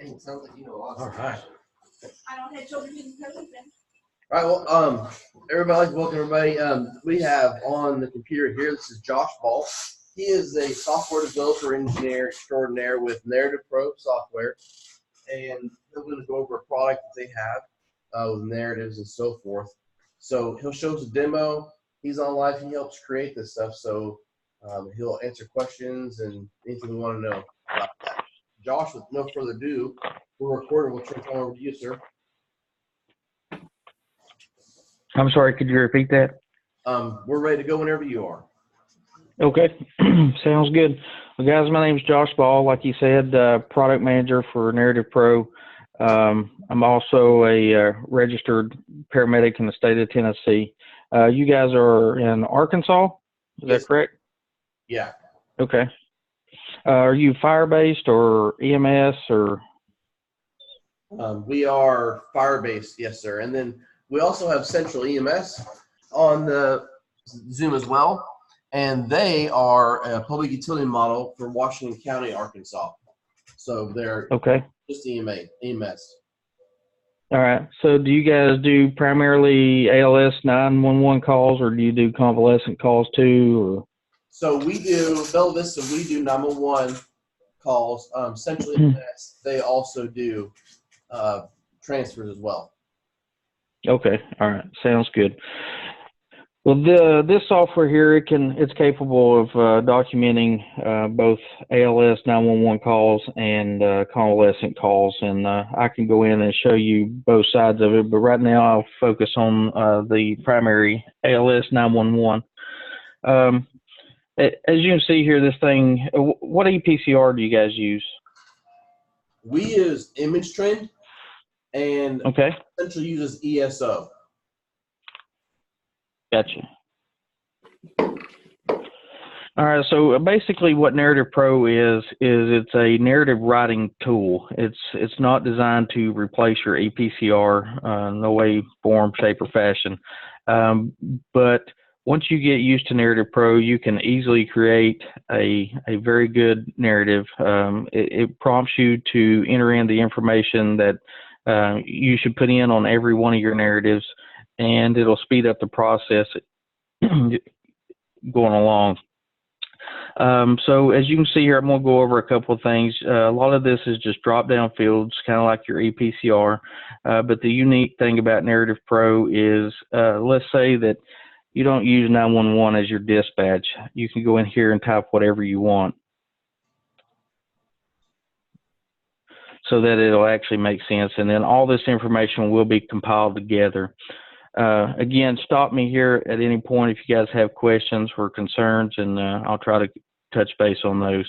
Dang, sounds like you know a lot. All right. All right. Well, everybody, welcome everybody. We have on the computer here. This is Josh Ball. He is a software developer engineer extraordinaire with Narrative Pro software, and he's going to go over a product that they have with narratives and so forth. So he'll show us a demo. He's on live. He helps create this stuff. So he'll answer questions and anything we want to know about that. Josh, with no further ado, we're recording. We'll turn it over to you, sir. I'm sorry, could you repeat that? We're ready to go whenever you are. Okay, sounds good. Well, guys, my name is Josh Ball, like you said, product manager for Narrative Pro. I'm also a registered paramedic in the state of Tennessee. You guys are in Arkansas, is Yes. that correct? Yeah. Okay. Are you fire-based or EMS or? We are fire-based, yes, sir. And then we also have Central EMS on the Zoom as well. And they are a public utility model for Washington County, Arkansas. So they're Okay. just EMS. All right. So do you guys do primarily ALS 911 calls, or do you do convalescent calls too? Or? So we do Bella Vista. We do 911 calls. Central EMS. They also do transfers as well. Okay. All right. Sounds good. Well, this software here, it's capable of documenting both ALS 911 calls and convalescent calls, and I can go in and show you both sides of it. But right now, I'll focus on the primary ALS 911. As you can see here, this thing. What EPCR do you guys use? We use ImageTrend, and okay. Central uses ESO. Gotcha. All right, so basically what Narrative Pro is it's a narrative writing tool. It's not designed to replace your EPCR, no way, form, shape, or fashion. But once you get used to Narrative Pro, you can easily create a very good narrative. It prompts you to enter in the information that you should put in on every one of your narratives, and it'll speed up the process going along. So as you can see here, I'm going to go over a couple of things. A lot of this is just drop-down fields, kind of like your EPCR. But the unique thing about Narrative Pro is, let's say that you don't use 911 as your dispatch. You can go in here and type whatever you want, so that it'll actually make sense. And then all this information will be compiled together. Again, stop me here at any point if you guys have questions or concerns, and I'll try to touch base on those.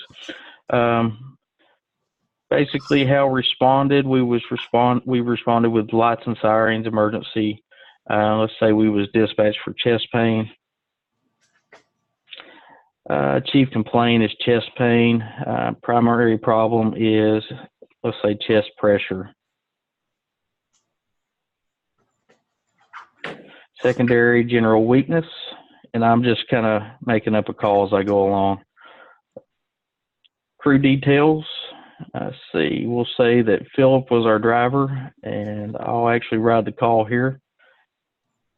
Basically, how responded, we responded with lights and sirens, emergency. Let's say we was dispatched for chest pain. Chief complaint is chest pain. Primary problem is, let's say, chest pressure. Secondary, general weakness, and I'm just kind of making up a call as I go along. Crew details. Let's see, we'll say that Philip was our driver, and I'll actually ride the call here.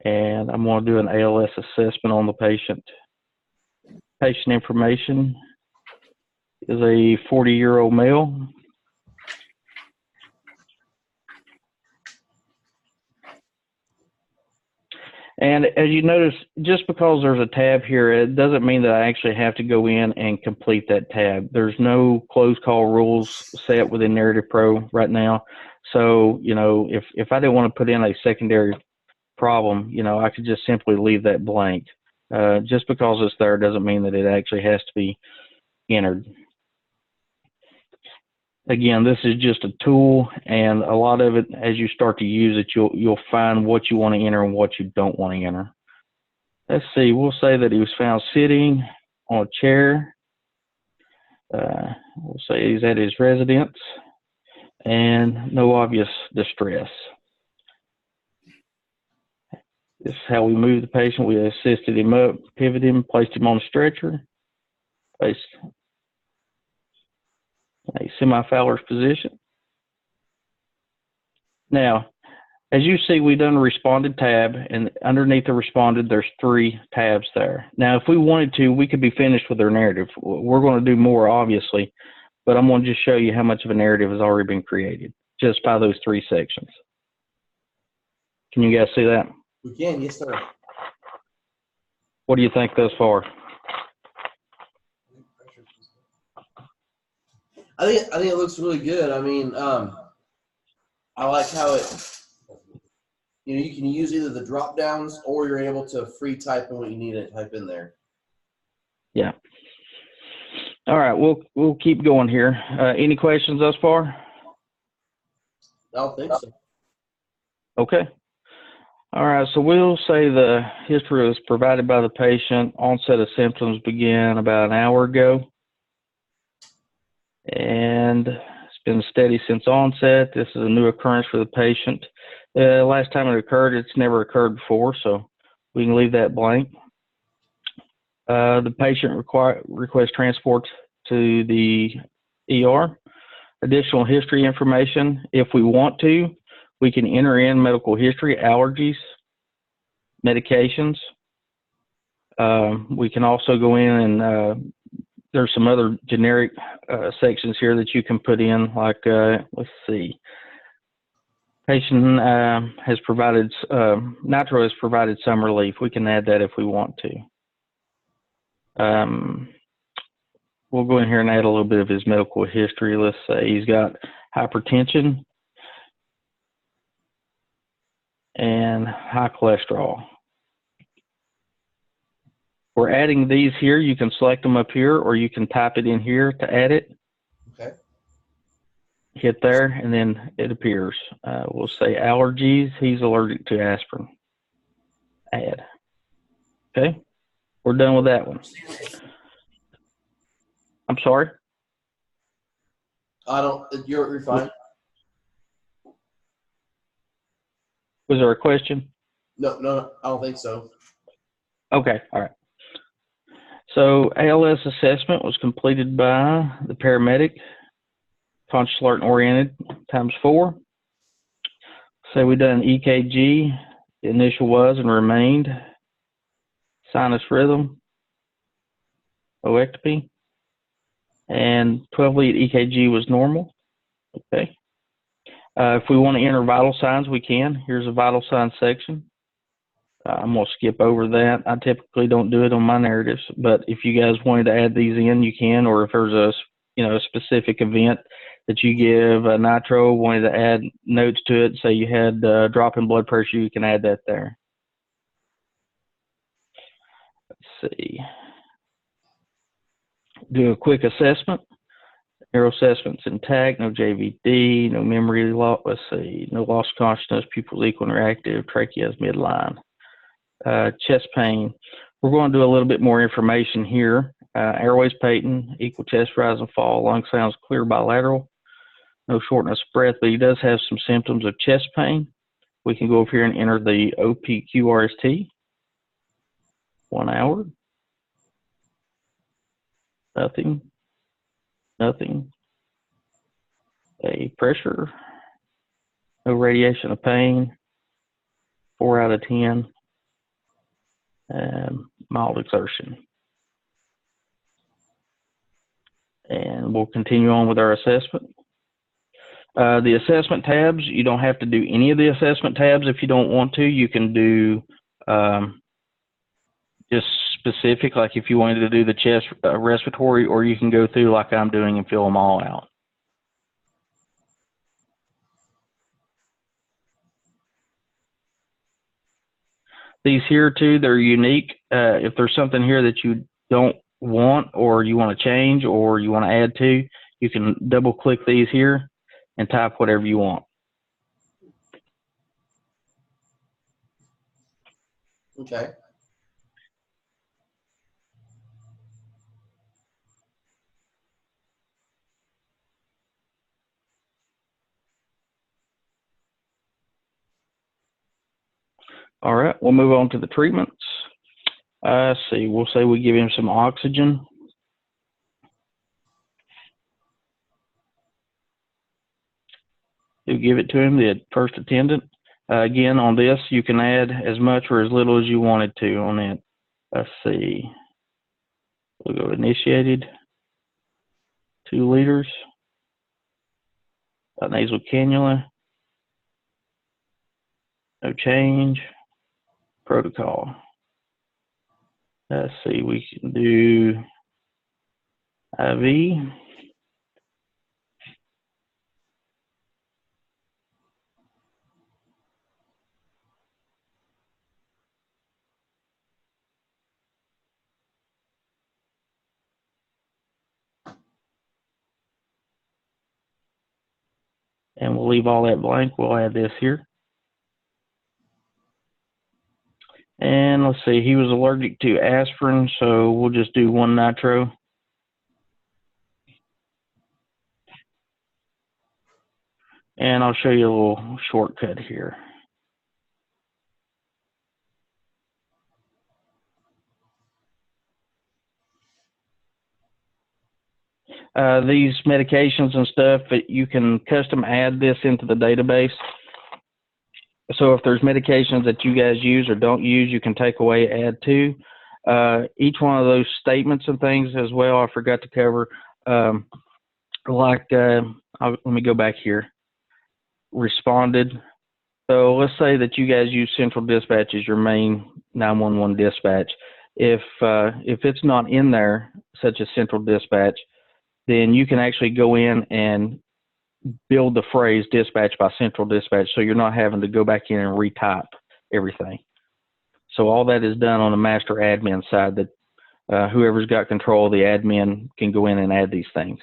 And I'm going to do an ALS assessment on the patient. Patient information is a 40-year-old male. And as you notice, just because there's a tab here, it doesn't mean that I actually have to go in and complete that tab. There's no closed call rules set within Narrative Pro right now. So, you know, if I didn't want to put in a secondary problem, you know, I could just simply leave that blank. Just because it's there doesn't mean that it actually has to be entered. Again, this is just a tool, and a lot of it, as you start to use it, you'll find what you want to enter and what you don't want to enter. Let's see, we'll say that he was found sitting on a chair. We'll say he's at his residence, and no obvious distress. This is how we moved the patient. We assisted him up, pivoted him, placed him on a stretcher, placed a semi-Fowler's position. Now, as you see, we've done a responded tab, and underneath the responded, there's 3 tabs there. Now, if we wanted to, we could be finished with our narrative. We're going to do more, obviously, but I'm going to just show you how much of a narrative has already been created just by those 3 sections. Can you guys see that? We can, yes, sir. What do you think thus far? I think it looks really good. I mean, I like how it. You can use either the drop downs or you're able to free type in what you need to type in there. Yeah. All right, we'll keep going here. Any questions thus far? I don't think so. Okay. All right, so we'll say the history was provided by the patient. Onset of symptoms began about an hour ago. And it's been steady since onset. This is a new occurrence for the patient. Last time it occurred, it's never occurred before, so we can leave that blank. The patient requests transport to the ER. Additional history information. If we want to, we can enter in medical history, allergies, medications. We can also go in and there's some other generic sections here that you can put in, like, let's see. Patient has provided, nitro has provided some relief. We can add that if we want to. We'll go in here and add a little bit of his medical history. Let's say he's got hypertension and high cholesterol. We're adding these here. You can select them up here, or you can type it in here to add it. Okay. Hit there, and then it appears. We'll say allergies. He's allergic to aspirin. Add. Okay. We're done with that one. I'm sorry? You're fine. Was there a question? No, I don't think so. Okay, all right. So ALS assessment was completed by the paramedic, conscious, alert, and oriented, ×4. So we done EKG, the initial was and remained, sinus rhythm, oectopy, and 12-lead EKG was normal. Okay. If we want to enter vital signs, we can. Here's a vital signs section. I'm going to skip over that. I typically don't do it on my narratives, but if you guys wanted to add these in, you can, or if there's a specific event that you give nitro, wanted to add notes to it, say you had a drop in blood pressure, you can add that there. Let's see. Do a quick assessment. Neuro assessment's intact, no JVD, no memory loss. Let's see, no loss of consciousness, pupils equal and reactive, trachea is midline. Chest pain. We're going to do a little bit more information here. Airways patent, equal chest rise and fall, lung sounds clear bilateral, no shortness of breath, but he does have some symptoms of chest pain. We can go over here and enter the OPQRST. 1 hour. Nothing. Nothing. A pressure. No radiation of pain. 4 out of 10. Mild exertion. And we'll continue on with our assessment. The assessment tabs, you don't have to do any of the assessment tabs if you don't want to. You can do just specific, like if you wanted to do the chest respiratory, or you can go through like I'm doing and fill them all out. These here too, they're unique. If there's something here that you don't want, or you want to change, or you want to add to, you can double click these here and type whatever you want. Okay. All right, we'll move on to the treatments. Let's see, we'll say we give him some oxygen. who give it to him, the first attendant. Again, on this, you can add as much or as little as you wanted to on it. Let's see. We'll go initiated. 2 liters. Nasal cannula. No change. Protocol. Let's see, we can do IV. And we'll leave all that blank. We'll add this here. And let's see, he was allergic to aspirin, so we'll just do 1 nitro. And I'll show you a little shortcut here. These medications and stuff, you can custom add this into the database. So if there's medications that you guys use or don't use, you can take away, add to. Each one of those statements and things as well, I forgot to cover. Let me go back here. Responded. So let's say that you guys use Central Dispatch as your main 911 dispatch. If it's not in there, such as Central Dispatch, then you can actually go in and build the phrase dispatch by Central Dispatch, so you're not having to go back in and retype everything. So all that is done on the master admin side, that whoever's got control of the admin can go in and add these things.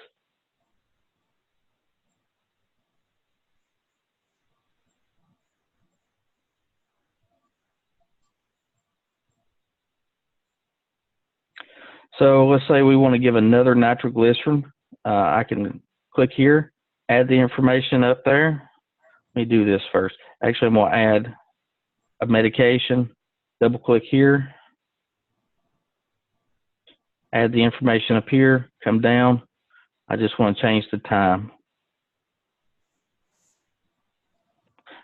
So let's say we want to give another nitroglycerin. I can click here, add the information up there. Let me do this first. Actually, I'm going to add a medication. Double click here. Add the information up here. Come down. I just want to change the time.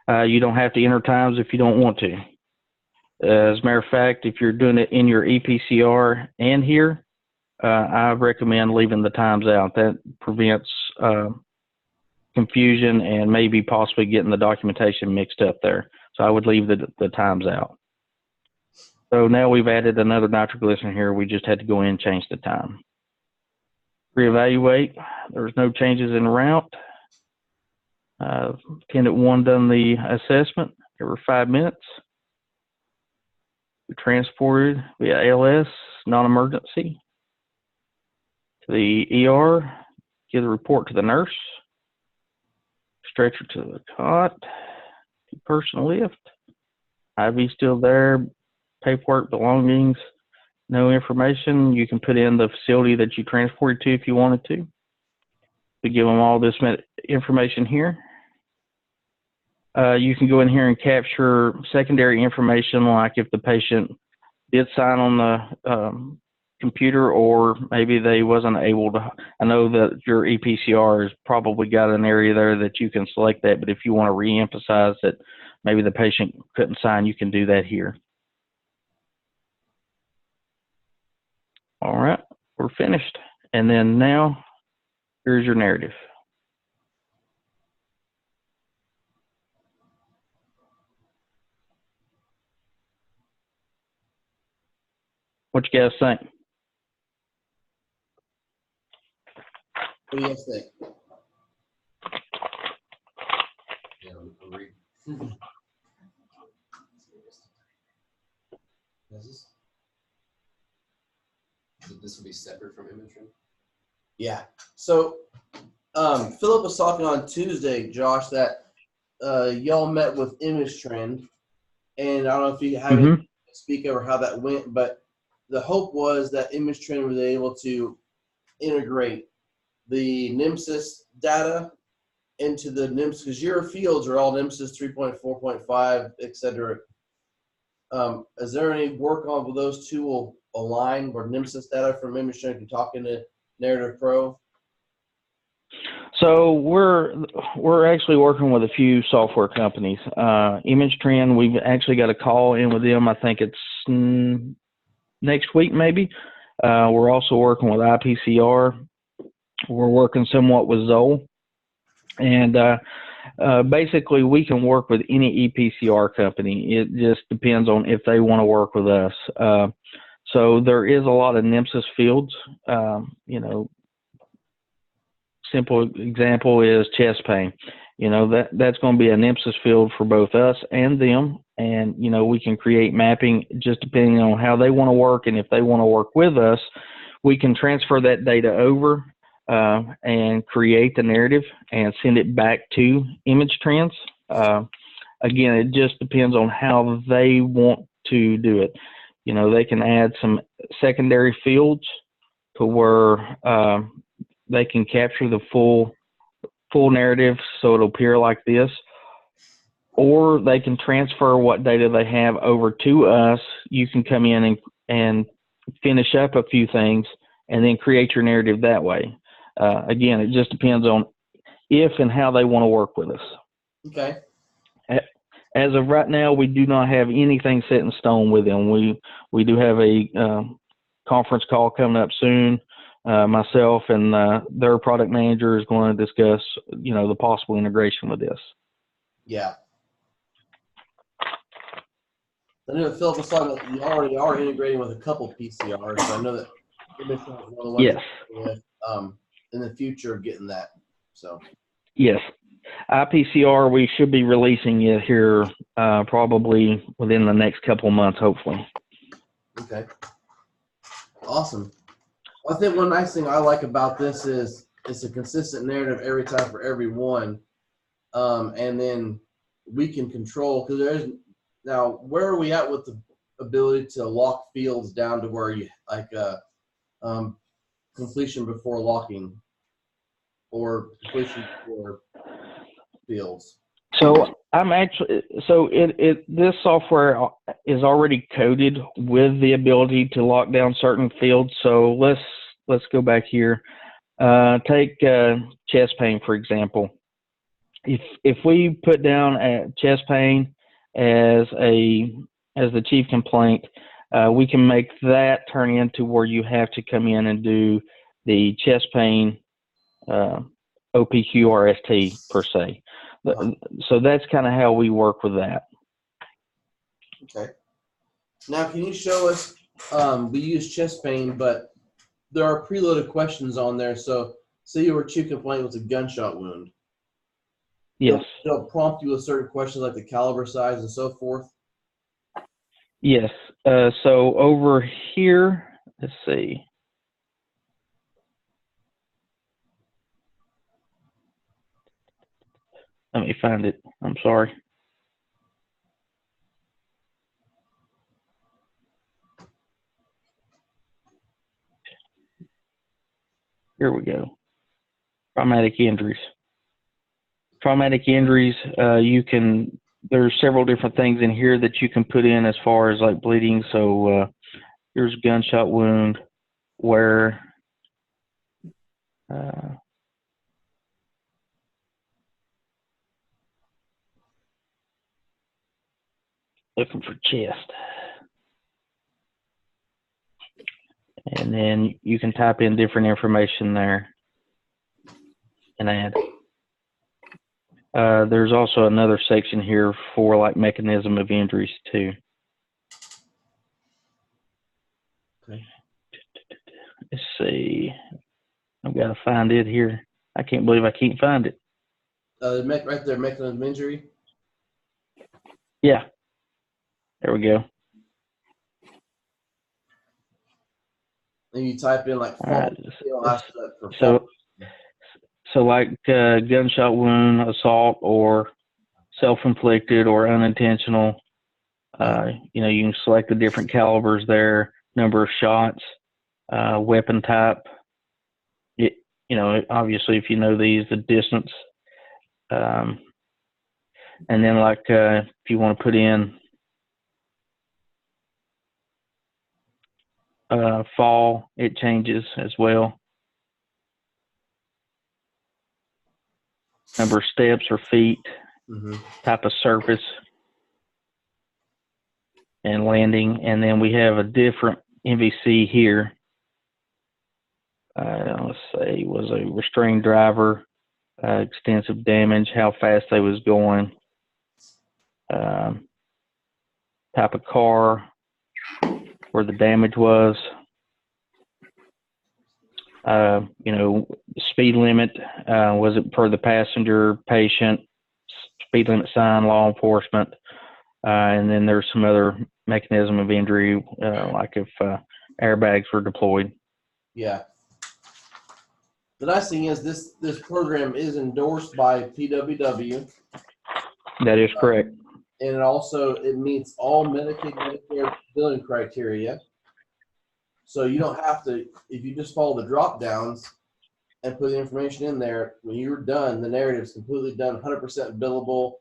You don't have to enter times if you don't want to. As a matter of fact, if you're doing it in your EPCR and here, I recommend leaving the times out. That prevents confusion and maybe possibly getting the documentation mixed up there. So I would leave the times out. So now we've added another nitroglycerin here. We just had to go in and change the time. Reevaluate. There's no changes in route. Attendant 1 done the assessment. There were 5 minutes. We transported via ALS, non-emergency, to the ER, give the report to the nurse, stretcher to the cot, 2-person lift, IV still there, paperwork, belongings, no information. You can put in the facility that you transported to if you wanted to. We give them all this information here. You can go in here and capture secondary information, like if the patient did sign on the computer, or maybe they wasn't able to. I know that your EPCR has probably got an area there that you can select that, but if you want to re-emphasize that maybe the patient couldn't sign, you can do that here. All right, we're finished. And then now, here's your narrative. What you guys think? What do you guys think? Yeah, I'm reading. This will be separate from imagery? Yeah. So Philip was talking on Tuesday, Josh, that y'all met with ImageTrend, and I don't know if you have any to speak over how that went, but the hope was that ImageTrend was able to integrate the NMSIS data into the NMSIS, because your fields are all NMSIS 3.4.5, et cetera. Is there any work on where those two will align, where NMSIS data from ImageTrend can talk into Narrative Pro? So we're actually working with a few software companies. Image Trend, we've actually got a call in with them. I think it's next week maybe. We're also working with IPCR. We're working somewhat with Zoll, and basically we can work with any EPCR company. It just depends on if they want to work with us. So there is a lot of NMSIS fields. Simple example is chest pain. That's going to be an NMSIS field for both us and them. And, we can create mapping just depending on how they want to work. And if they want to work with us, we can transfer that data over and create the narrative and send it back to Image Trends. Again, it just depends on how they want to do it. They can add some secondary fields to where they can capture the full narrative so it'll appear like this, or they can transfer what data they have over to us. You can come in and finish up a few things and then create your narrative that way. Again, it just depends on if and how they want to work with us. Okay. As of right now, we do not have anything set in stone with them. We do have a conference call coming up soon. Myself and their product manager is going to discuss, the possible integration with this. Yeah. I know that Philip was talking about you already are integrating with a couple PCRs. So I know that Image Trend is one of the ones Yes. with in the future getting that. So. Yes. IPCR, we should be releasing it here probably within the next couple of months, hopefully. Okay. Awesome. I think one nice thing I like about this is it's a consistent narrative every time for everyone, and then we can control because there's now where are we at with the ability to lock fields down to where you like completion before locking or completion before fields. So this software is already coded with the ability to lock down certain fields. So let's go back here. Take chest pain, for example. If we put down chest pain as the chief complaint, we can make that turn into where you have to come in and do the chest pain OPQRST per se. So that's kind of how we work with that. Okay. Now, can you show us? We use chest pain, but there are preloaded questions on there. So, say your chief complaint was a gunshot wound. Yes. They'll prompt you with certain questions like the caliber size and so forth. Yes. So over here, let's see. Let me find it. I'm sorry. Here we go. Traumatic injuries. Traumatic injuries, there's several different things in here that you can put in as far as like bleeding. So here's a gunshot wound where looking for chest. And then you can type in different information there and add. There's also another section here for like mechanism of injuries too. Okay. Let's see. I've got to find it here. I can't believe I can't find it. Right there, mechanism of injury. Yeah. There we go. And you type in like so like gunshot wound, assault, or self-inflicted or unintentional. You can select the different calibers there, number of shots, weapon type. Obviously if you know these, the distance. And then like if you want to put in fall, it changes as well. number of steps or feet, Mm-hmm. type of surface, and landing. And then we have a different MVC here. Let's say was a restrained driver, extensive damage, how fast they was going, type of car, where the damage was, speed limit, was it per the passenger, patient, speed limit sign, law enforcement, and then there's some other mechanism of injury, like if airbags were deployed. Yeah. The nice thing is this program is endorsed by PWW, That is correct. and it meets all Medicaid, Medicare billing criteria. So you don't have to, if you just follow the drop downs and put the information in there, when you're done, the narrative is completely done, 100% billable,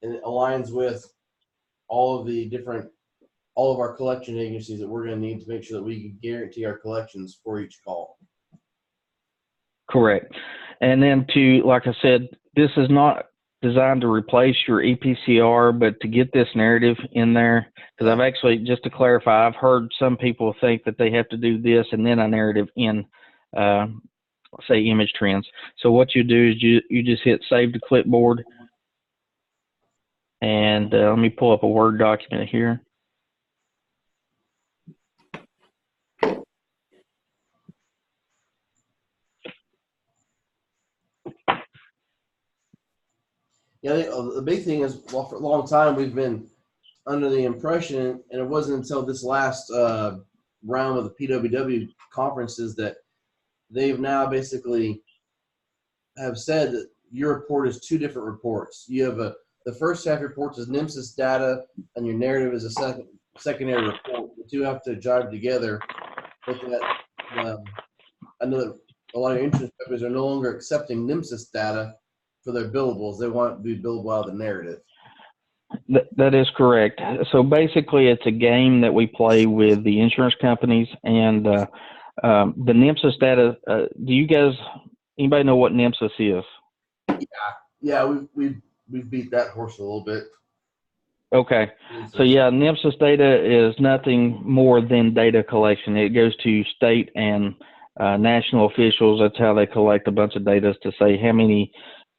and it aligns with all of our collection agencies that we're going to need to make sure that we can guarantee our collections for each call. Correct. And then like I said, this is not designed to replace your EPCR, but to get this narrative in there, because I've actually, just to clarify, I've heard some people think that they have to do this and then a narrative in, say, image trends. So what you do is you just hit save to clipboard, and let me pull up a Word document here. Yeah, the big thing is, well, for a long time we've been under the impression, and it wasn't until this last round of the PWW conferences that they've now basically have said that your report is two different reports. You have the first half report is NMSIS data, and your narrative is a secondary report. The two have to jive together. But I know that a lot of insurance companies are no longer accepting NMSIS data for their billables. They want it to be billable out of the narrative. That is correct. So basically, it's a game that we play with the insurance companies, and the NMSIS data. Do you guys, anybody know what NMSIS is? Yeah, we beat that horse a little bit. Okay. So yeah, NMSIS data is nothing more than data collection. It goes to state and national officials. That's how they collect a bunch of data to say how many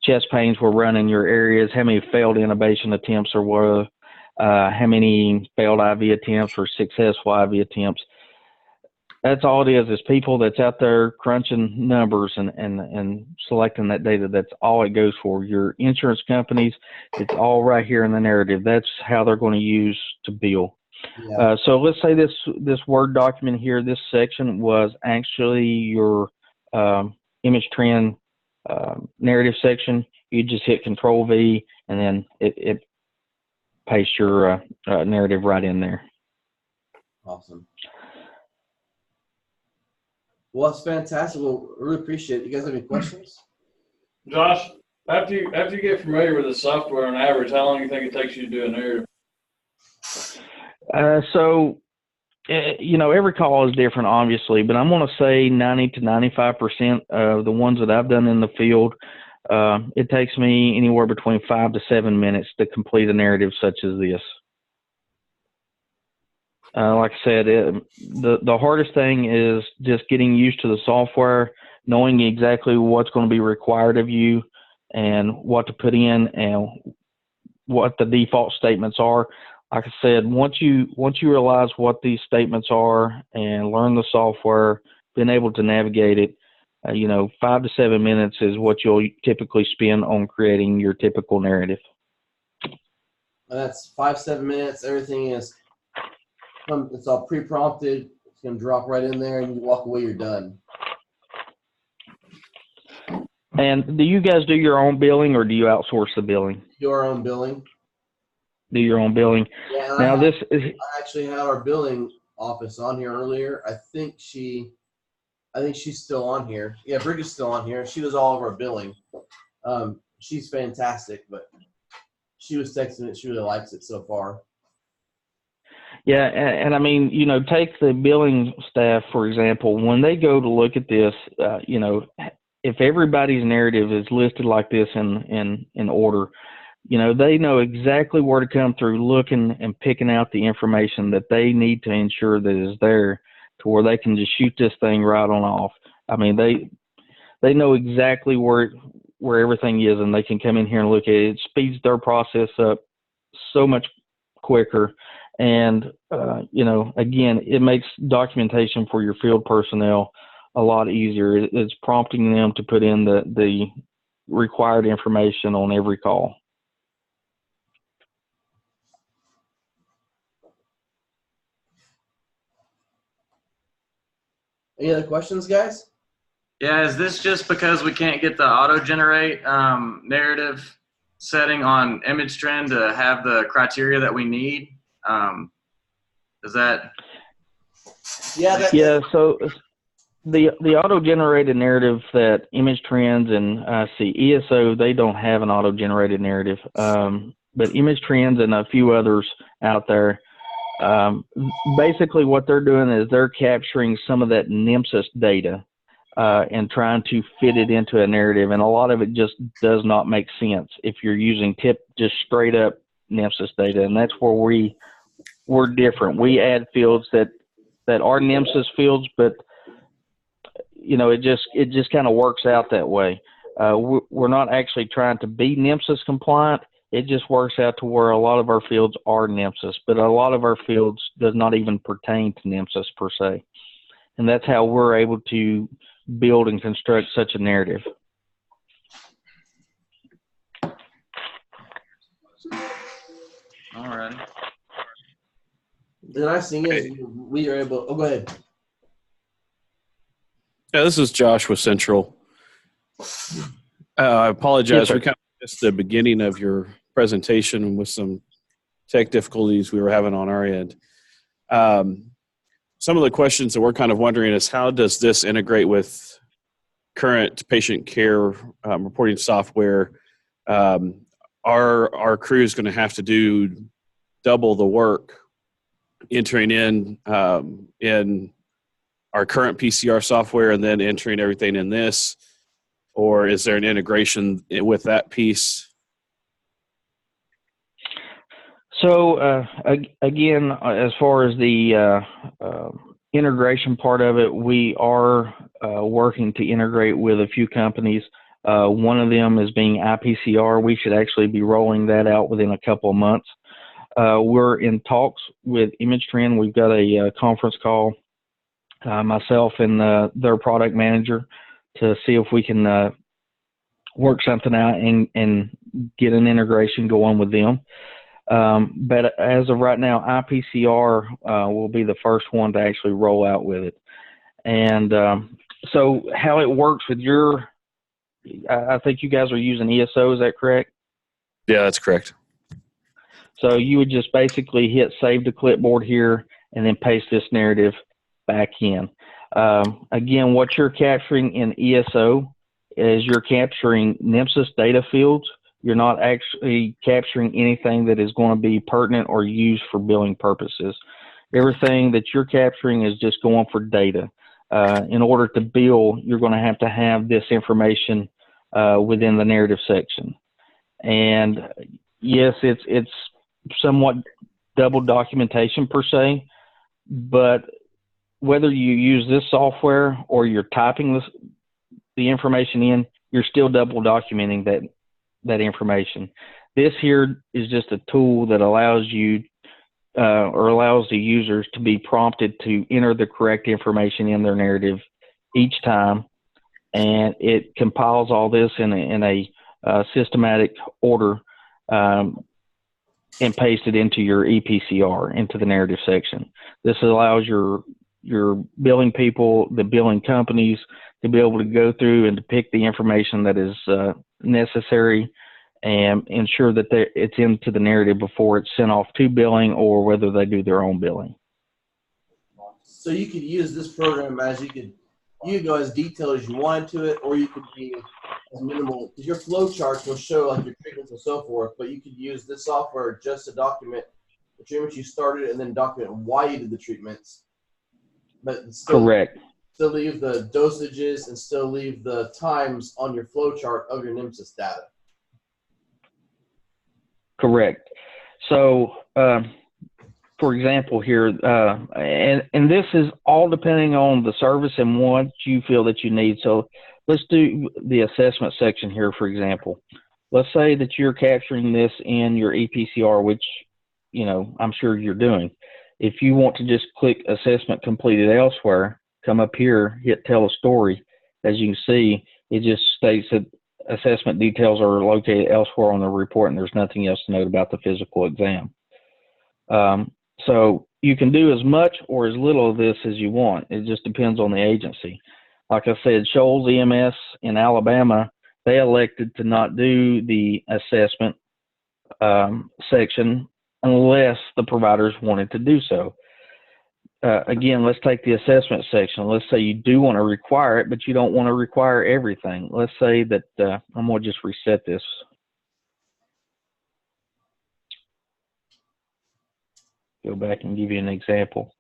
chest pains were run in your areas, how many failed intubation attempts there were, how many failed IV attempts or successful IV attempts. That's all it is people that's out there crunching numbers and selecting that data. That's all it goes for. Your insurance companies, it's all right here in the narrative. That's how they're going to use to bill. Yeah. So let's say this Word document here, this section was actually your image trend narrative section. You just hit Control V, and then it pastes your narrative right in there. Awesome. Well, that's fantastic. Well, really appreciate it. You guys have any questions? Josh, after you get familiar with the software on average, how long do you think it takes you to do a narrative? Every call is different, obviously, but I'm going to say 90 to 95% of the ones that I've done in the field, it takes me anywhere between 5 to 7 minutes to complete a narrative such as this. Like I said, the hardest thing is just getting used to the software, knowing exactly what's going to be required of you and what to put in and what the default statements are. Like I said, once you realize what these statements are and learn the software, being able to navigate it, 5 to 7 minutes is what you'll typically spend on creating your typical narrative. That's 5 to 7 minutes. Everything is, it's all pre-prompted. It's going to drop right in there, and you walk away, you're done. And do you guys do your own billing, or do you outsource the billing? Do our own billing. Do your own billing. Yeah. Now I actually had our billing office on here earlier. I think she's still on here. Yeah, Bridget's still on here. She does all of our billing. She's fantastic, but she was texting it. She really likes it so far. Yeah, and I mean, take the billing staff, for example. When they go to look at this, if everybody's narrative is listed like this in order, you know, they know exactly where to come through looking and picking out the information that they need to ensure that is there to where they can just shoot this thing right on off. I mean, they know exactly where everything is, and they can come in here and look at it. It speeds their process up so much quicker. And, you know, again, it makes documentation for your field personnel a lot easier. It's prompting them to put in the required information on every call. Any other questions, guys? Yeah, is this just because we can't get the auto-generate narrative setting on Image Trend to have the criteria that we need? Is that? Yeah, so the auto-generated narrative that Image Trends and ESO, they don't have an auto-generated narrative. But Image Trends and a few others out there, basically what they're doing is they're capturing some of that NMSIS data and trying to fit it into a narrative. And a lot of it just does not make sense if you're using just straight up NMSIS data. And that's where we're different. We add fields that are NMSIS fields, but you know, it just kind of works out that way. We're not actually trying to be NMSIS compliant. It just works out to where a lot of our fields are NMSIS, but a lot of our fields does not even pertain to NMSIS per se. And that's how we're able to build and construct such a narrative. All right. The nice thing is we are able. Oh, go ahead. Yeah, this is Josh with Central. I apologize. Yes, sir. We kind of missed the beginning of your presentation with some tech difficulties we were having on our end. Some of the questions that we're kind of wondering is how does this integrate with current patient care reporting software? Our crew is going to have to do double the work entering in our current PCR software and then entering everything in this, or is there an integration with that piece? So again, as far as the integration part of it, we are working to integrate with a few companies. One of them is being IPCR. We should actually be rolling that out within a couple of months. We're in talks with Image Trend. We've got a conference call, myself and their product manager, to see if we can work something out and get an integration going with them. But as of right now, IPCR will be the first one to actually roll out with it. And so how it works with I think you guys are using ESO, is that correct? Yeah, that's correct. So you would just basically hit save to clipboard here and then paste this narrative back in. Again, what you're capturing in ESO is you're capturing NMSIS data fields. You're not actually capturing anything that is going to be pertinent or used for billing purposes. Everything that you're capturing is just going for data. In order to bill, you're going to have this information within the narrative section. And yes, it's somewhat double documentation per se, but whether you use this software or you're typing the information in, you're still double documenting that information. This here is just a tool that allows you or allows the users to be prompted to enter the correct information in their narrative each time, and it compiles all this in a systematic order and paste it into your EPCR, into the narrative section. This allows your billing people, the billing companies, to be able to go through and to pick the information that is necessary and ensure that it's into the narrative before it's sent off to billing or whether they do their own billing. So you could use this program as you could go as detailed as you wanted to it, or you could be as minimal, because your flow charts will show like your treatments and so forth, but you could use this software just to document the treatments you started and then document why you did the treatments. But still, Correct. still leave the dosages and still leave the times on your flow chart of your Nemesis data. Correct. So, for example, here, and this is all depending on the service and what you feel that you need. So, let's do the assessment section here, for example. Let's say that you're capturing this in your EPCR, which, you know, I'm sure you're doing. If you want to just click assessment completed elsewhere, come up here, hit tell a story. As you can see, it just states that assessment details are located elsewhere on the report, and there's nothing else to note about the physical exam. So you can do as much or as little of this as you want. It just depends on the agency. Like I said, Shoals EMS in Alabama, they elected to not do the assessment section unless the providers wanted to do so. Again, let's take the assessment section. Let's say you do want to require it, but you don't want to require everything. Let's say that I'm going to just reset this. Go back and give you an example.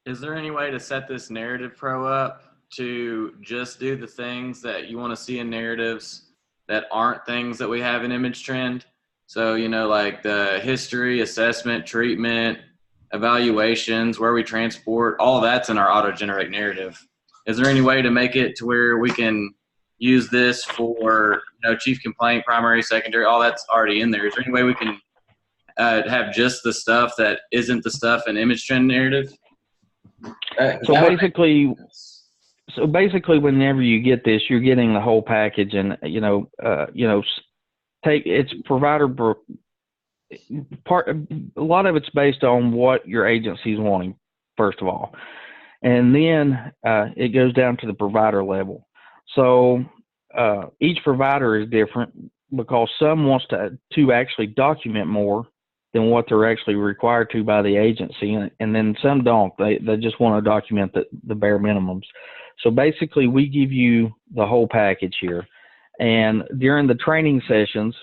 Is there any way to set this Narrative Pro up to just do the things that you want to see in narratives that aren't things that we have in ImageTrend? So, you know, like the history, assessment, treatment, evaluations, where we transport, all that's in our auto-generate narrative. Is there any way to make it to where we can use this for, you know, chief complaint, primary, secondary, all that's already in there? Is there any way we can have just the stuff that isn't the stuff in ImageTrend narrative? So basically, whenever you get this, you're getting the whole package, and take its provider part. A lot of it's based on what your agency is wanting, first of all, and then it goes down to the provider level. So each provider is different because some wants to actually document more than what they're actually required to by the agency, and then some don't. They just want to document the bare minimums. So basically, we give you the whole package here. And during the training sessions,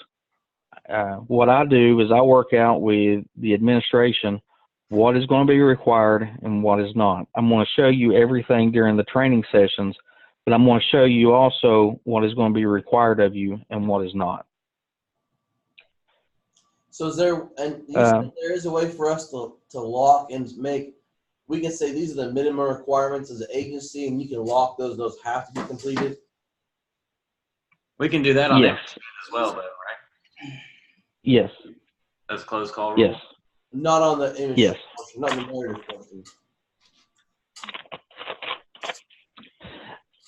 what I do is I work out with the administration what is going to be required and what is not. I'm going to show you everything during the training sessions, but I'm going to show you also what is going to be required of you and what is not. So is there, and you said there is a way for us to lock and make, we can say these are the minimum requirements as an agency, and you can lock those have to be completed? We can do that on Yes. ImageTrend as well, though, right? Yes. That's closed call rule. Yes. Not on the image Yes. portion, not the narrative portion.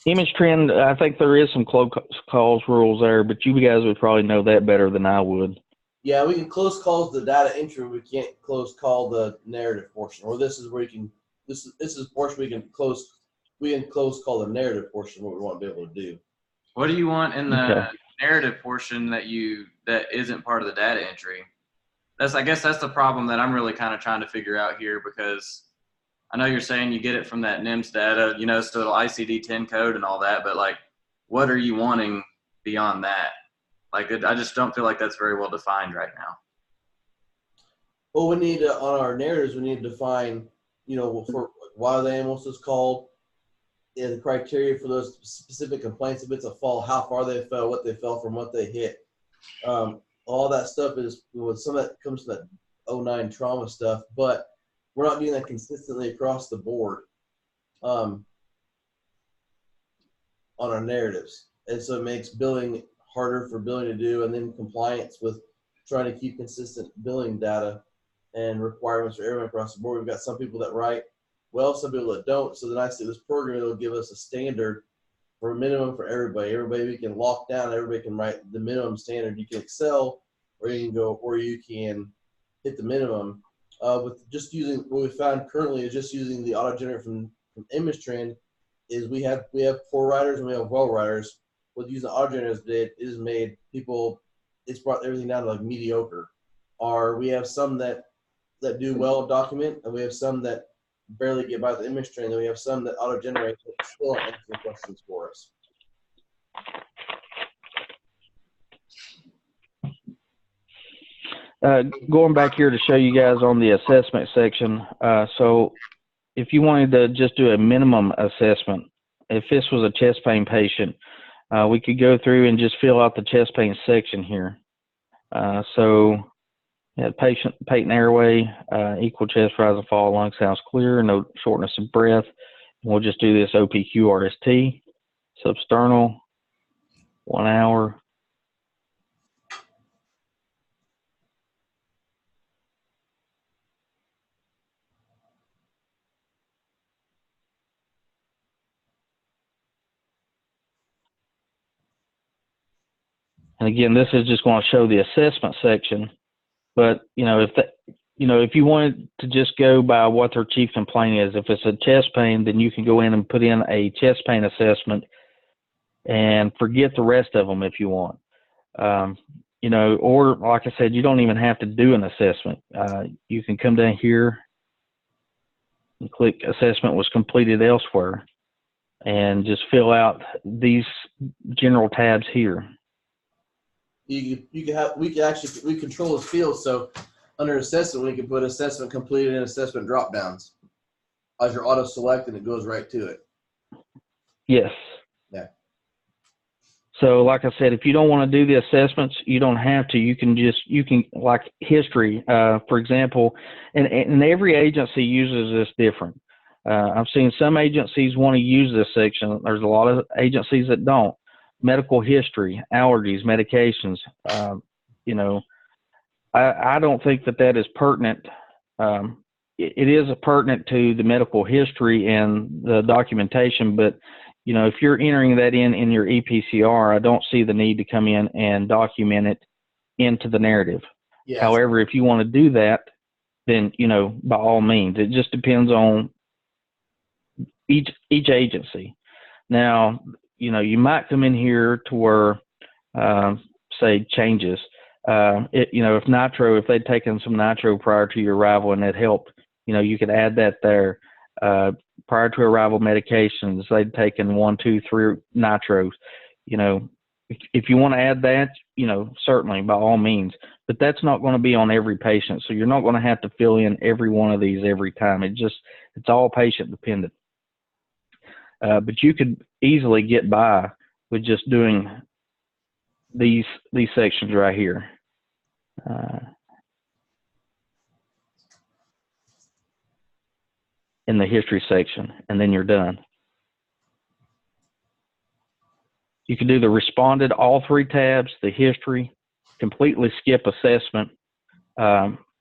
ImageTrend, I think there is some close calls rules there, but you guys would probably know that better than I would. Yeah, we can close calls the data entry. We can't close call the narrative portion. Or this is where you can. This is a portion we can close. We can close call the narrative portion. What we want to be able to do. What do you want in the narrative portion that isn't part of the data entry? I guess that's the problem that I'm really kind of trying to figure out here, because I know you're saying you get it from that NIMS data, you know, so it'll ICD-10 code and all that, but like, what are you wanting beyond that? Like, I just don't feel like that's very well defined right now. Well, we need to, on our narratives, we need to define, you know, for why the animals is called, the criteria for those specific complaints. If it's a fall, how far they fell, what they fell from, what they hit. All that stuff is, some of that comes to that 09 trauma stuff, but we're not doing that consistently across the board on our narratives. And so it makes billing harder for billing to do, and then compliance with trying to keep consistent billing data and requirements for everyone across the board. We've got some people that write well, some people that don't. So then I say this program will give us a standard for a minimum for everybody. Everybody we can lock down, everybody can write the minimum standard. You can excel, or you can go, or you can hit the minimum. With just using what we found currently is just using the auto generator from ImageTrend, is we have poor writers and we have well writers. With using the auto generators, it has made people, it's brought everything down to like mediocre. Or we have some that do well document, and we have some that barely get by the ImageTrend, and we have some that auto generate but still aren't answering questions for us. Going back here to show you guys on the assessment section. So if you wanted to just do a minimum assessment, if this was a chest pain patient, we could go through and just fill out the chest pain section here. So, yeah, patient, patent airway, equal chest rise and fall, lung sounds clear, no shortness of breath. We'll just do this OPQ RST, substernal, 1 hour. And again, this is just going to show the assessment section. But, if you wanted to just go by what their chief complaint is, if it's a chest pain, then you can go in and put in a chest pain assessment and forget the rest of them if you want. Or like I said, you don't even have to do an assessment. You can come down here and click assessment was completed elsewhere and just fill out these general tabs here. We control this field, so under assessment we can put assessment completed and assessment drop downs as your auto select, and it goes right to it. Yes. Yeah. So like I said, if you don't want to do the assessments, you don't have to. You can like history, for example, and every agency uses this different. I've seen some agencies want to use this section. There's a lot of agencies that don't. Medical history, allergies, medications. I don't think that is pertinent. It is pertinent to the medical history and the documentation, but if you're entering that in your EPCR, I don't see the need to come in and document it into the narrative. Yes. However, if you want to do that, then by all means. It just depends on each agency. Now, you might come in here to where, say, changes. If nitro, if they'd taken some nitro prior to your arrival and it helped, you could add that there. Prior to arrival medications, they'd taken 1, 2, 3 nitros. If you want to add that, certainly by all means. But that's not going to be on every patient, so you're not going to have to fill in every one of these every time. It's all patient dependent. But you could easily get by with just doing these sections right here. In the history section, and then you're done. You can do the responded, all 3 tabs, the history, completely skip assessment,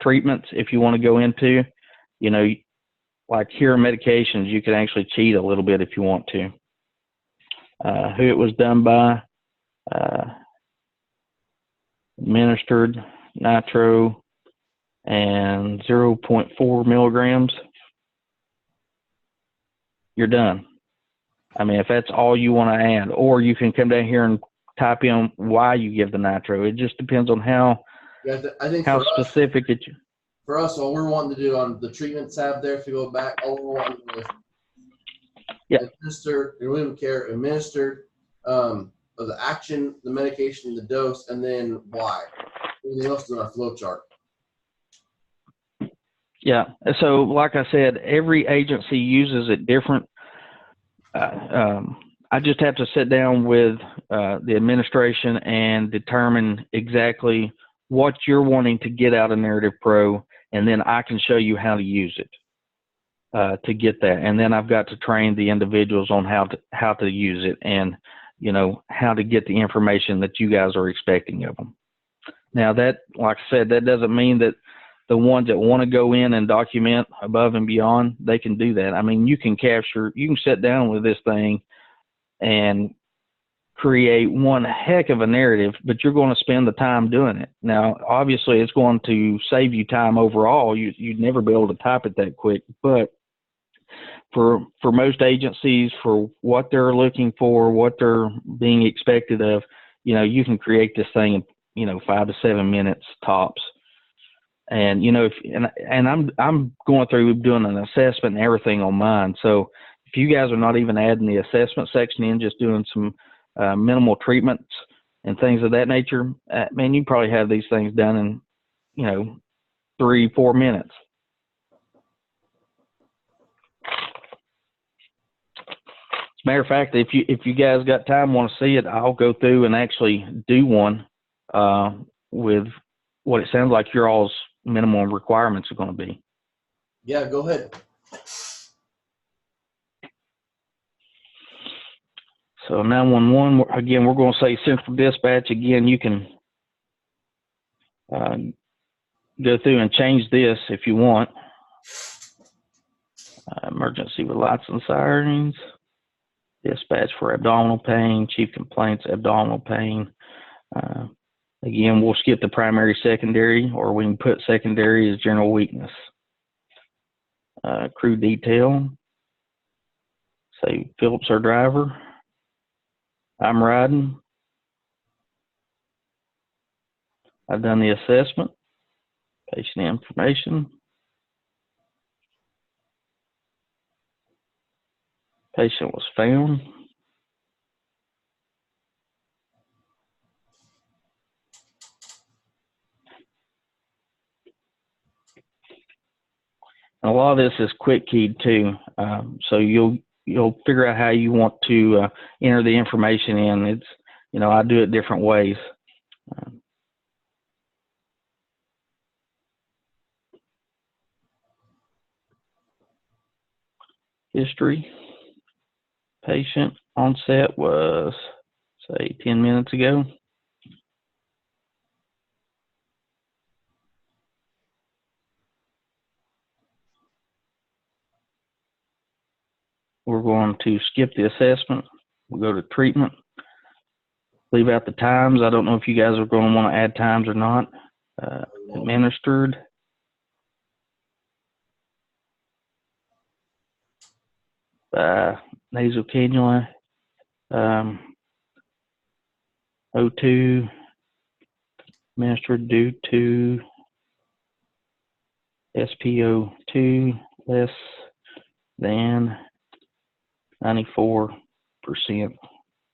treatments if you want to go into, like here medications, you can actually cheat a little bit if you want to. Who it was done by, administered, nitro, and 0.4 milligrams. You're done. I mean, if that's all you want to add, or you can come down here and type in why you give the nitro. It just depends on how specific it is. For us, all we're wanting to do on the treatment tab there, if you go back, all we're wanting to do is administer, remove care, administered, the action, the medication, the dose, and then why. Everything else is on our flow chart. Yeah. So, like I said, every agency uses it different. I just have to sit down with the administration and determine exactly what you're wanting to get out of Narrative Pro, and then I can show you how to use it to get that. And then I've got to train the individuals on how to use it, and how to get the information that you guys are expecting of them. Now, that, like I said, that doesn't mean that the ones that want to go in and document above and beyond, they can do that. I mean, you can sit down with this thing and create one heck of a narrative, but you're going to spend the time doing it. Now, obviously, it's going to save you time overall. You'd never be able to type it that quick, but for most agencies, for what they're looking for, what they're being expected of, you can create this thing in 5 to 7 minutes tops. And I'm going through doing an assessment and everything on mine. So if you guys are not even adding the assessment section in, just doing some minimal treatments and things of that nature, man, you probably have these things done in 3-4 minutes. a matter of fact, if you guys got time, want to see it, I'll go through and actually do one with what it sounds like your all's minimum requirements are going to be. Yeah, go ahead. So 911, again, we're going to say central dispatch. Again, you can go through and change this if you want. Emergency with lights and sirens. Dispatch for abdominal pain. Chief complaints, abdominal pain. Again, we'll skip the primary, secondary, or we can put secondary as general weakness. Crew detail. Say Phillips, our driver. I'm riding. I've done the assessment. Patient information. Patient was found. And a lot of this is quick keyed too, so you'll figure out how you want to enter the information in. It's, you know, I do it different ways. History. Patient onset was, say, 10 minutes ago. We're going to skip the assessment. We'll go to treatment. Leave out the times. I don't know if you guys are going to want to add times or not. Administered. Nasal cannula. O2. Administered due to SpO2 less than 94%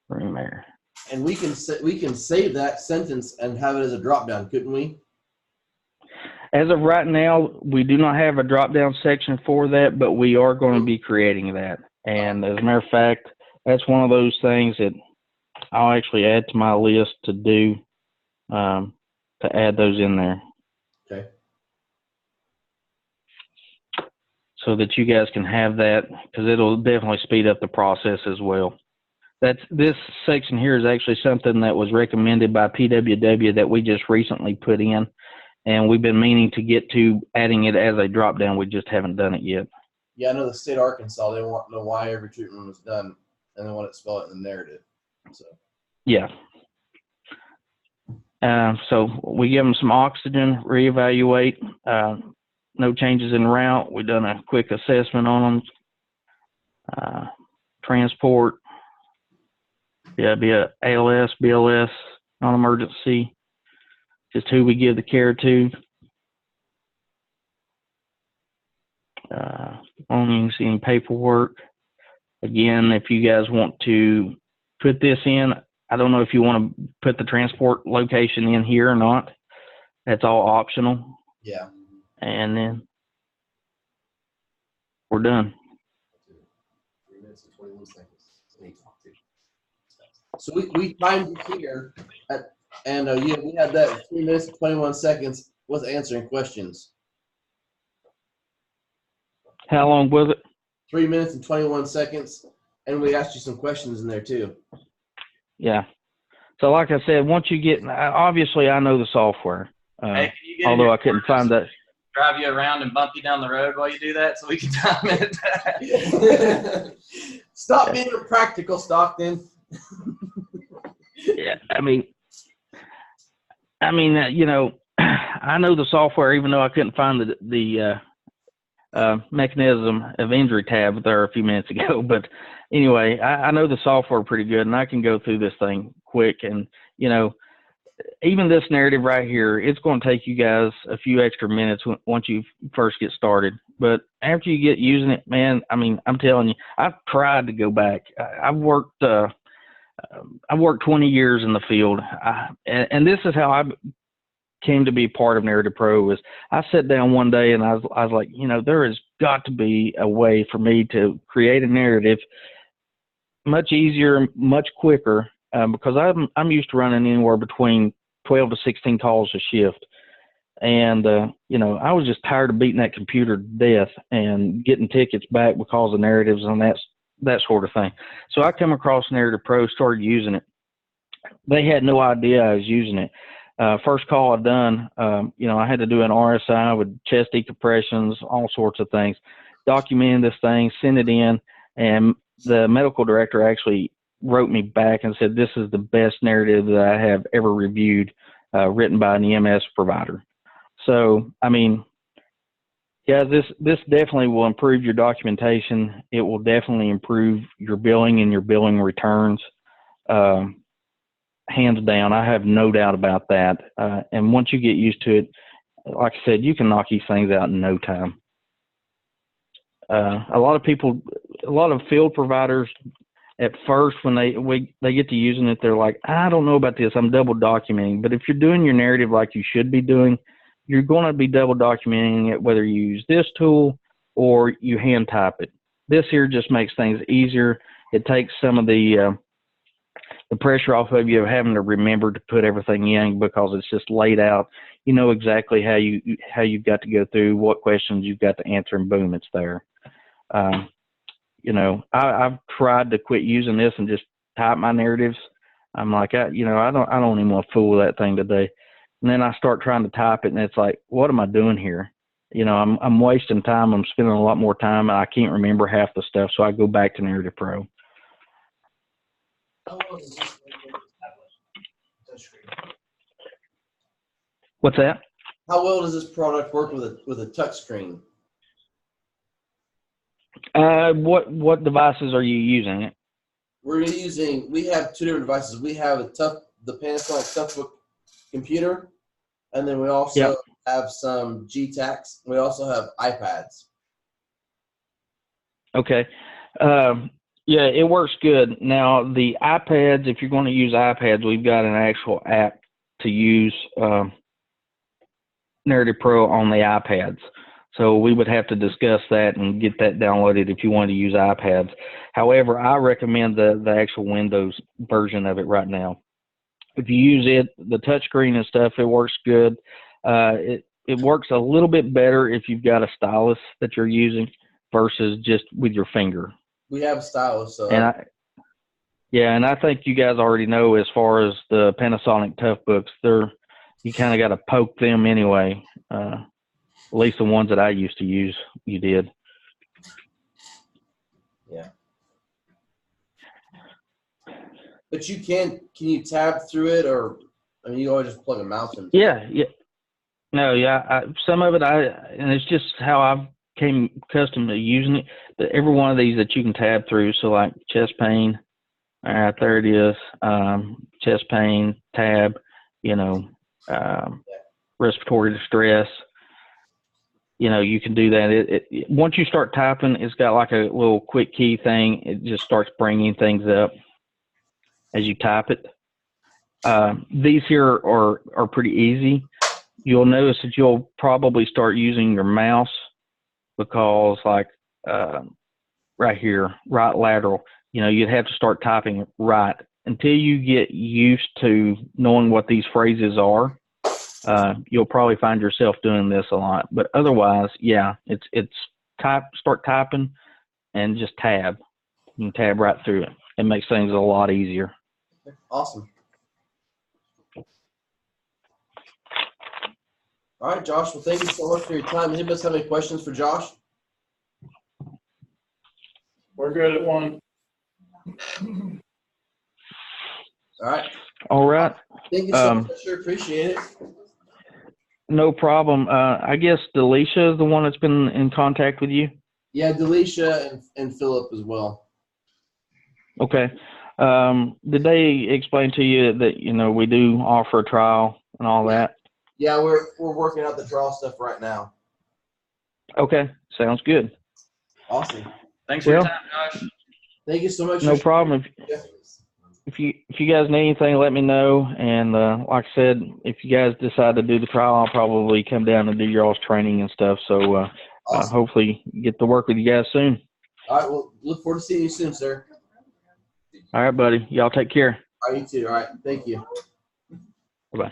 room air. And we can save that sentence and have it as a drop down, couldn't we? As of right now, we do not have a drop down section for that, but we are going to be creating that. And as a matter of fact, that's one of those things that I'll actually add to my list to do, to add those in there. Okay. So that you guys can have that, because it'll definitely speed up the process as well. This section here is actually something that was recommended by PWW that we just recently put in, and we've been meaning to get to adding it as a drop down. We just haven't done it yet. Yeah, I know the state of Arkansas, they want to know why every treatment was done, and they want to spell it in the narrative. So yeah. So we give them some oxygen, reevaluate. No changes in route. We've done a quick assessment on them. Transport. Yeah, be a ALS, BLS, non-emergency. Just who we give the care to. Only seeing paperwork. Again, if you guys want to put this in, I don't know if you want to put the transport location in here or not. That's all optional. yeah. And then we're done. 3 minutes and 21 seconds. So we timed it here, and we had that 3 minutes and 21 seconds with answering questions. How long was it? 3 minutes and 21 seconds, and we asked you some questions in there too. Yeah. So like I said, once you get, obviously I know the software, Hey, can you get although I couldn't find that. drive you around and bump you down the road while you do that so we can time it? Stop being practical, Stockton. Yeah, I mean, you know, I know the software, even though I couldn't find the mechanism of injury tab there a few minutes ago. But anyway, I know the software pretty good, and I can go through this thing quick. And, you know, even this narrative right here, it's going to take you guys a few extra minutes once you first get started. But after you get using it, man, I mean, I'm telling you, I've tried to go back. I've worked 20 years in the field, and this is how I came to be part of Narrative Pro. Is I sat down one day and I was like, you know, there has got to be a way for me to create a narrative much easier, much quicker, because I'm used to running anywhere between 12 to 16 calls a shift. And, you know, I was just tired of beating that computer to death and getting tickets back because of narratives and that sort of thing. So I come across Narrative Pro, started using it. They had no idea I was using it. First call I done, you know, I had to do an RSI with chest decompressions, all sorts of things, documenting this thing, send it in, and the medical director actually wrote me back and said, this is the best narrative that I have ever reviewed, written by an EMS provider. So, I mean, yeah, this definitely will improve your documentation. It will definitely improve your billing and your billing returns. Hands down, I have no doubt about that. And once you get used to it, like I said, you can knock these things out in no time. A lot of field providers, at first when they get to using it, they're like, I don't know about this, I'm double documenting. But if you're doing your narrative like you should be doing, you're going to be double documenting it whether you use this tool or you hand type it. This here just makes things easier. It takes some of the pressure off of you of having to remember to put everything in, because it's just laid out. You know exactly how you've got to go through, what questions you've got to answer, and boom, it's there. You know, I've tried to quit using this and just type my narratives. I'm like, I don't even want to fool that thing today. And then I start trying to type it, and it's like, what am I doing here? You know, I'm wasting time. I'm spending a lot more time, and I can't remember half the stuff. So I go back to Narrative Pro. What's that? How well does this product work with a touch screen? What devices are you using? We have two different devices. We have the Panasonic Toughbook computer, and then we also have some G-Tacs. We also have iPads. Okay. Yeah, it works good. Now, the iPads, if you're going to use iPads, we've got an actual app to use Narrative Pro on the iPads. So we would have to discuss that and get that downloaded if you want to use iPads. However, I recommend the actual Windows version of it right now. If you use it, the touchscreen and stuff, it works good. It works a little bit better if you've got a stylus that you're using versus just with your finger. We have a stylus. So. And I think you guys already know, as far as the Panasonic Toughbooks, you kind of got to poke them anyway. At least the ones that I used to use, you did. Yeah. But can you tab through it, or I mean, you always just plug a mouse in? Yeah. No, some of it, and it's just how I've came accustomed to using it. But every one of these that you can tab through, so like chest pain, all right, there it is. Chest pain, tab, respiratory distress. You can do that. Once you start typing, it's got like a little quick key thing. It just starts bringing things up as you type it. These here are pretty easy. You'll notice that you'll probably start using your mouse, because like right here, right lateral, you'd have to start typing right until you get used to knowing what these phrases are. You'll probably find yourself doing this a lot, but otherwise, yeah, it's start typing and just tab. You can tab right through it. It makes things a lot easier. Awesome. All right, Josh. Well, thank you so much for your time. Anybody else have any questions for Josh? We're good at one. All right. All right. Thank you so much. I sure appreciate it. No problem. I guess Delisha is the one that's been in contact with you? Yeah, Delisha and Philip as well. Okay. Did they explain to you that, we do offer a trial and all that? Yeah, we're working out the trial stuff right now. Okay. Sounds good. Awesome. Thanks for your time, Josh. Thank you so much. No problem. If you guys need anything, let me know. And like I said, if you guys decide to do the trial, I'll probably come down and do your all's training and stuff. So awesome. hopefully get to work with you guys soon. All right. Well, look forward to seeing you soon, sir. All right, buddy. Y'all take care. All right, you too. All right, thank you. Bye-bye.